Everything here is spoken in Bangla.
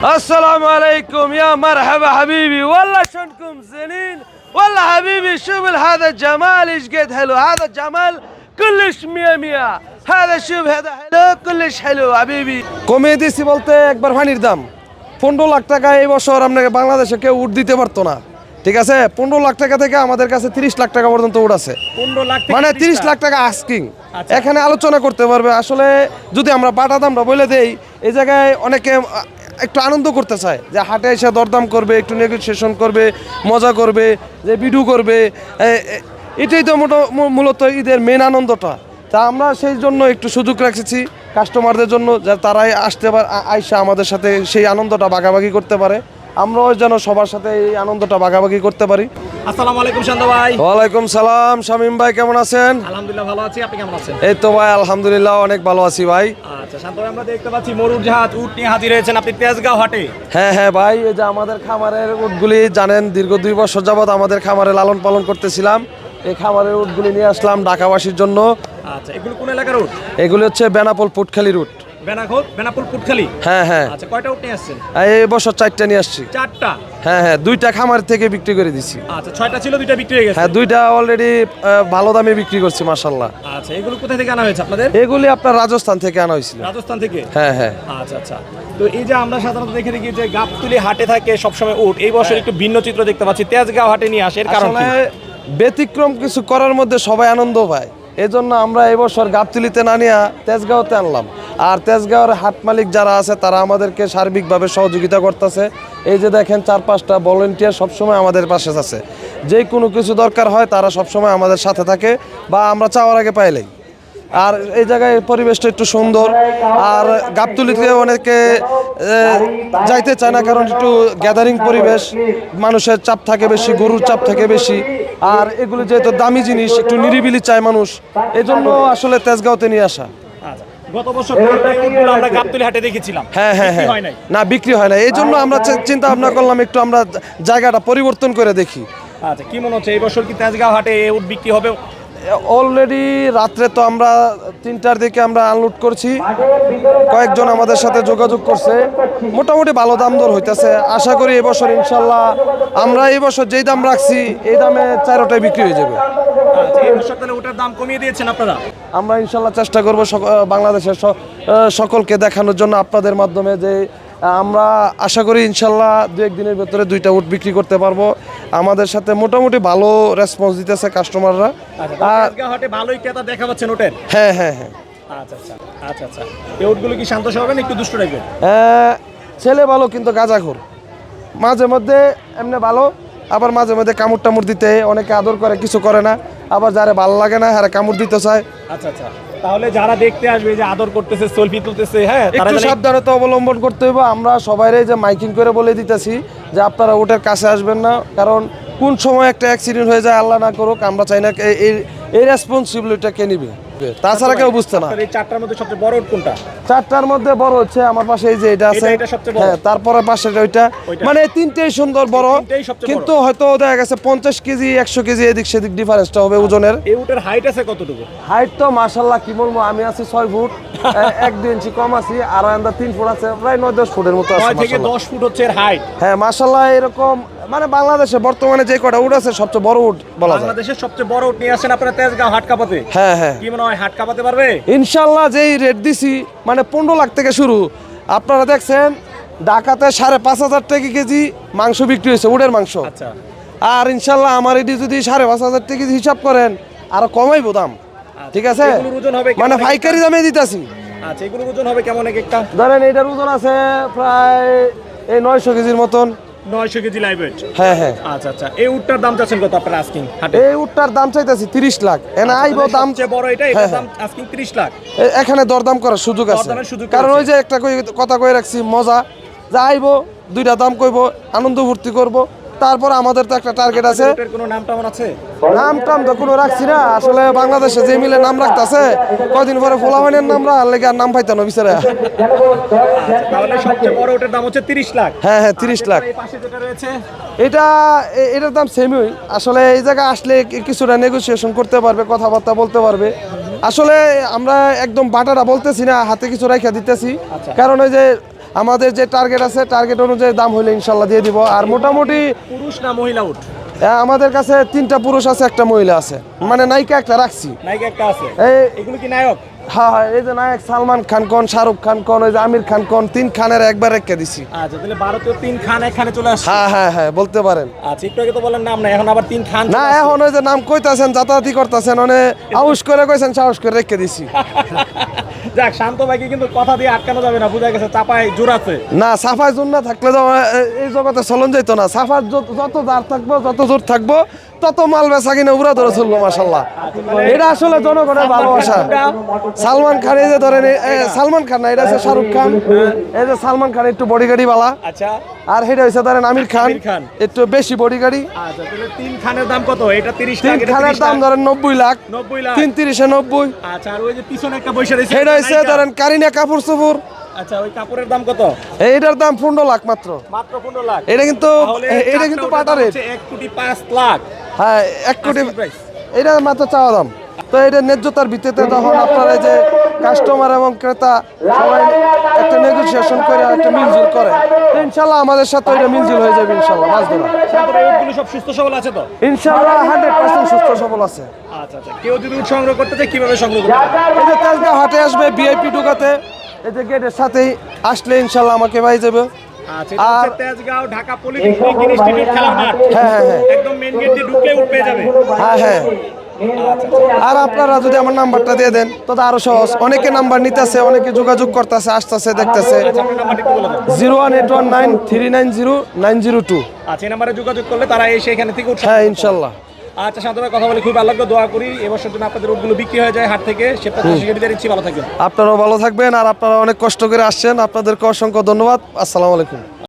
السلام عليكم يا مرحبا حبيبي. والله شلونكم زينين؟ والله حبيبي شوف هذا الجمال ايش قد حلو. هذا الجمال كلش مية مية. هذا شوف هذا حلو كلش حلو حبيبي. কমিয়ে দিছি বলতে একবার পানির দাম 15 লাখ টাকা এই বছর আপনাকে বাংলাদেশে কেউ উঠ দিতে পারতো না। ঠিক আছে, 15 লাখ টাকা থেকে আমাদের কাছে 30 লাখ টাকা পর্যন্ত উঠ আছে। 15 লাখ মানে 30 লাখ টাকা আস্কিং। আচ্ছা। এখানে আলোচনা করতে পারবে। আসলে যদি আমরা বাটা দামটা বলে দেই, এই জায়গায় অনেকে একটু আনন্দ করতে চায় যে হাটে এসে দরদাম করবে, একটু নেগোসিয়েশন করবে, মজা করবে, যে ভিডিও করবে। এটাই তো মূলত ঈদের মেন আনন্দটা। তা আমরা সেই জন্য একটু সুযোগ রেখেছি কাস্টমারদের জন্য, যে তারাই আসতে পারে, আইসা আমাদের সাথে সেই আনন্দটা ভাগাভাগি করতে পারে। আমরাও যেন সবার সাথে এই আনন্দটা ভাগাভাগি করতে পারি। আসসালামু আলাইকুম শান্ত ভাই। ওয়ালাইকুম সালাম শামীম ভাই, কেমন আছেন? আলহামদুলিল্লাহ ভালো আছি, আপনি কেমন আছেন? এই তো ভাই আলহামদুলিল্লাহ অনেক ভালো আছি ভাই। আচ্ছা শান্ত ভাই, আমরা দেখতে পাচ্ছি মরুর জাহাজ উট নিয়ে হাজির হয়েছেন আপনি তেজগাঁও হাটে। হ্যাঁ হ্যাঁ ভাই, এই যে আমাদের খামারের উটগুলি জানেন দীর্ঘ 2 বছর যাবত আমাদের খামারে লালন পালন করতেছিলাম। এই খামারের উটগুলি নিয়ে আসলাম ঢাকাবাসীর জন্য। আচ্ছা, এগুলো কোন এলাকার উট? এগুলি হচ্ছে বেনাপোল পুটখালি রুট। বেনাপোল পুটখালি। হ্যাঁ হ্যাঁ। আচ্ছা, কয়টা উট নিয়ে আসছেন? এই বছর 4টা নিয়ে আসছি। 4টা? হ্যাঁ হ্যাঁ, 2টা খামার থেকে বিক্রি করে দিছি। আচ্ছা, 6টা ছিল, 2টা বিক্রি হয়ে গেছে। হ্যাঁ, 2টা অলরেডি ভালো দামে বিক্রি করছি মাশাআল্লাহ। আচ্ছা, এগুলো কোথা থেকে আনা হয়েছে আপনাদের? এগুলি আপনার রাজস্থান থেকে আনা হয়েছিল। রাজস্থান থেকে? হ্যাঁ হ্যাঁ। আচ্ছা আচ্ছা। তো এই যে আমরা সাধারণত দেখে দেখি যে গাবতলী হাটে থাকে সবসময় উট, এই বছর একটু ভিন্ন চিত্র দেখতে পাচ্ছি, তেজগাঁও হাটে নিয়ে আসে, এর কারণ কি? আসলে ব্যতিক্রম কিছু করার মধ্যে সবাই আনন্দ পায়। এজন্য আমরা এই বছর গাবতলীতে না নিয়ে তেজগাঁওতে আনলাম। আর তেজগাঁওয়ের হাট মালিক যারা আছে তারা আমাদেরকে সার্বিকভাবে সহযোগিতা করতেছে। এই যে দেখেন 4-5টা ভলেন্টিয়ার সবসময় আমাদের পাশে আছে। যে কোনো কিছু দরকার হয় তারা সবসময় আমাদের সাথে থাকে, বা আমরা চাওয়ার আগে পাইলেই। আর এই জায়গায় পরিবেশটা একটু সুন্দর। আর গাবতলীতে অনেকে যাইতে চায় না, কারণ একটু গ্যাদারিং পরিবেশ, মানুষের চাপ থাকে বেশি, গরুর চাপ থাকে বেশি। আর এগুলো যেহেতু দামি জিনিস, একটু নিরিবিলি চায় মানুষ, এই জন্য আসলে তেজগাঁওতে নিয়ে আসা। আচ্ছা, গত বছর আমরা গাবতলী হাটে দেখেছিলাম। হ্যাঁ হ্যাঁ হ্যাঁ, না বিক্রি হয় না। এই জন্য আমরা চিন্তা ভাবনা করলাম একটু আমরা জায়গাটা পরিবর্তন করে দেখি। আচ্ছা, কি মনে হচ্ছে এই বছর কি তেজগাঁও হাটে উট বিক্রি হবে? অলরেডি রাত্রে তো আমরা 3টার দিকে আমরা আনলোড করছি। কয়েকজন আমাদের সাথে যোগাযোগ করছে, মোটামুটি ভালো দাম দর হইতেছে। আশা করি এবছর ইনশাল্লাহ আমরা এই বছর যেই দাম রাখছি এই দামে 4টায় বিক্রি হয়ে যাবে। আচ্ছা, এই বছর তাহলে ওটার দাম কমিয়ে দিয়েছেন আপনারা? আমরা ইনশাল্লাহ চেষ্টা করব বাংলাদেশের সকলকে দেখানোর জন্য আপনাদের মাধ্যমে, যে আমরা আশা করি ইনশাল্লাহ 2-1 দিনের ভেতরে 2টা উট বিক্রি করতে পারবো। আমাদের সাথে মোটামুটি ভালো রেসপন্স দিতেছে কাস্টমাররা। হাটে ভালোই ক্রেতা দেখা পাচ্ছেন ওটের? হ্যাঁ হ্যাঁ হ্যাঁ। আচ্ছা আচ্ছা আচ্ছা আচ্ছা। এই উটগুলো কি শান্ত স্বভাবের না একটু দুষ্ট টাইপের? ছেলে ভালো কিন্তু গাঁজাখোর, মাঝে মধ্যে এমনি ভালো, আবার মাঝে মধ্যে কামড় টামড় দিতে অনেকে আদর করে, কিছু করে না। আবার যারা ভালো লাগে না হ্যাঁ কামড় দিতে চায়। আচ্ছা আচ্ছা। তাহলে যারা দেখতে আসবে, যে আদর করতেছে, সেলফি তুলতেছে, হ্যাঁ একটু সাবধানতা অবলম্বন করতে হবে। আমরা সবাইরে যে মাইকিং করে বলে দিতেছি যে আপনারা ওটার কাছে আসবেন না, কারণ কোন সময় একটা অ্যাক্সিডেন্ট হয়ে যায় আল্লাহ না করুক, আমরা চাই না। এই রেসপন্সিবিলিটিটা কে নিবে? তাছাড়া কেউ বুঝতে না। এই 4টার মধ্যে সবচেয়ে বড় উট কোনটা? 4টার মধ্যে বড় হচ্ছে আমার পাশে এই যে এটা আছে। হ্যাঁ, তারপরে পাশে ওইটা, মানে 3টেই সুন্দর বড়, কিন্তু হয়তো দেখা গেছে 50 কেজি 100 কেজি এদিক সেদিক ডিফারেন্সটা হবে ওজনের। এই উটের হাইট আছে কতটুকু? হাইট তো মাশাআল্লাহ কি বলবো, আমি আছি 6 ফুট 1-2 ইঞ্চি কম আছি, আর আন্দা 3 ফুট আছে, প্রায় 9-10 ফুটের মতো আছে। 9 থেকে 10 ফুট হচ্ছে এর হাইট। হ্যাঁ মাশাআল্লাহ, এরকম মানে বাংলাদেশে বর্তমানে যে কটা উট আছে সবচেয়ে বড় উট বলা যায়। বাংলাদেশের সবচেয়ে বড় উট নিয়ে আসেন আপনারা তেজগাঁও হাট কাপাতে। হ্যাঁ হ্যাঁ। কি মনে হয় হাট কাপাতে পারবে? ইনশাআল্লাহ, যেই রেট দিছি মানে 15 লাখ থেকে শুরু। আপনারা দেখছেন ঢাকাতে 5,500 টাকা কেজি মাংস বিক্রি হয়েছে, উটের মাংস। আচ্ছা। আর ইনশাআল্লাহ আমার এটি যদি 5,500 টাকা কেজি হিসাব করেন, আরো কমাইবো দাম। ঠিক আছে, মানে পাইকারি দামে দিতেছি। আচ্ছা, এগুলোর ওজন হবে কেমন একটা? ধরেন এটার ওজন আছে প্রায় এই 900 কেজির মতন। 900 কেজি লাইভ ওয়েট? হ্যাঁ হ্যাঁ। আচ্ছা আচ্ছা। এই উটটার দাম চাচ্ছেন কত আপনারা আস্কিং হাটে? এই উটটার দাম চাইতেছি 30 লাখ। এনা আইবো দাম সবচেয়ে বড় এটা, এটার দাম আস্কিং 30 লাখ। এখানে দরদাম করার সুযোগ আছে, কারণ ওই যে একটা কথা কই রাখছি, মজা যা আইবো 2টা দাম কইবো, আনন্দ ফুর্তি করবো। তারপর আমাদের তো একটা টার্গেট আছে। কোনো নাম টাম আছে? নাম টাম তো কোনো রাখছি না আসলে। বাংলাদেশে যে মিলে নাম রাখতেছে, কদিন পরে ফোলামানের নাম রাখার লেগে আর নাম পাইতানো বিচারে। তাহলে সবচেয়ে বড় ওটার দাম হচ্ছে 30 লাখ? হ্যাঁ হ্যাঁ 30 লাখ। এই পাশে যেটা রয়েছে এটার দাম সেমই। আসলে এই জায়গায় আসলে কিছুটা নেগোসিয়েশন করতে পারবে, কথাবার্তা বলতে পারবে। আসলে আমরা একদম বাটাটা বলতেছি না, হাতে কিছু রাইখা দিতেছি, কারণ ওই যে আমাদের যে টার্গেট আছে টার্গেট অনুযায়ী দাম হলে ইনশাল্লাহ দিয়ে দিব। আর মোটামুটি পুরুষ না মহিলা উট? আমাদের কাছে 3টা পুরুষ আছে, একটা মহিলা আছে, মানে নায়িকা একটা রাখছি। নায়িকা একটা আছে, এই এগুলো কি নায়ক? হ্যাঁ হ্যাঁ, এই যে নায়ক সালমান খান কোন, শাহরুখ খান কোন, ওই যে আমির খান কোন, 3 খানের একবার রেখে দিছি। আচ্ছা, তাহলে ভারতীয় 3 খান এখানে চলে আসছে। হ্যাঁ হ্যাঁ হ্যাঁ, বলতে পারেন। আচ্ছা, একটু আগে তো বলেন নাম না, এখন আবার 3 খান না, চলে আসছে। এখন ওই যে নাম কইতাছেন, যাতায়াতি করতেছেন, মানে আউশ করে কইছেন, সাহস করে রেখে দিছি। যাক, শান্ত ভাইকে কিন্তু কথা দিয়ে আটকানো যাবে না, বুঝা গেছে চাপায় জোর আছে। না, সাফাই জোর না থাকলে তো এই জগতে চলন যাইতো না। সাফার যত জার থাকবো, যত জোর থাকবো, তত মাল বেচা কিনে উড়া ধরে চলবো, মাশাল্লাহ। এটা আসলে জনগণের ভালোবাসা। সালমান খান, এই যে ধরেন সালমান খান না, এটা হচ্ছে শাহরুখ খান। এই যে সালমান খান একটু বডি গাড়ি বালা, আচ্ছা, আর এটা হচ্ছে ধরেন আমির খান, আমির খান। একটু বেশি বডি গাড়ি। আচ্ছা, তাহলে 3 খানের দাম কত? এটা 30 3 লাখ, এটা খানের 30 দাম লাখ। ধরেন 90 লাখ, 90 লাখ। 3 30 90। আচ্ছা, আর ওই যে পিছনে একটা বৈশা রয়েছে, এটা হচ্ছে নায়িকা। ধরেন কারিনা কাপুর সুপুর, আচ্ছা, ওই কাপড়ের দাম কত? এইটার দাম 15 লাখ মাত্র। মাত্র 15 লাখ। এটা কিন্তু পাটা রেট। 1 কোটি 5 লাখ। হ্যাঁ, 1 কোটি, Asking price। এটা মাত্র চাওয়া দাম। তো এটা ন্যায্যতার ভিত্তিতে যখন আপনারা এই যে কাস্টমার এবং ক্রেতা সবাই একটা নেগোসিয়েশন করে একটা মিলজুল করে, তো ইনশাল্লাহ আমাদের সাথে এটা মিলজুল হয়ে যাবে ইনশাল্লাহ, বাঁচবে না। শান্ত ভাই, উটগুলো সব সুস্থ সবল আছে তো? ইনশাল্লাহ 100% সুস্থ সবল আছে। আচ্ছা আচ্ছা, কেউ যদি উট সংগ্রহ করতে চায় কিভাবে সংগ্রহ করতে পারে? এই যে তেজগাঁও হাটে আসবে ভিআইপি ঢুকাতে, এই যে গেটের সাথেই আসলে ইনশাল্লাহ আমাকে পাই যাবে। আচ্ছা, এটা হচ্ছে তেজগাঁও ঢাকা পলিটেকনিক ইনস্টিটিউট খেলার মাঠ। হ্যাঁ হ্যাঁ হ্যাঁ একদম মেইন গেট দিয়ে ঢুকলে উঠ পেয়ে যাবে। হ্যাঁ হ্যাঁ। আর আপনারা যদি আমার নাম্বারটা দিয়ে দেন তো আরো সহজ। অনেকে নাম্বার নিতেছে, অনেকে যোগাযোগ করতেছে, আসতেছে, দেখতেছে। আচ্ছা, আপনার নাম্বারটা একটু বলে দেন। 01819390902। আচ্ছা, এই নাম্বারে যোগাযোগ করলে তারা এসে এখানে থেকে উঠ সংগ্রহ হ্যাঁ করতে ইনশাল্লাহ। পারবে। আচ্ছা, শান্ত ভাই, কথা বলে খুব ভালো লাগলো। দোয়া করি এবছর জন্য আপনাদের উটগুলো বিক্রি হয়ে যায় হাট থেকে। সে প্রত্যাশা করি দিচ্ছি, ভালো থাকবেন। আপনারাও ভালো থাকবেন, আর আপনারা অনেক কষ্ট করে আসছেন, আপনাদেরকে অসংখ্য ধন্যবাদ। আসসালামু আলাইকুম।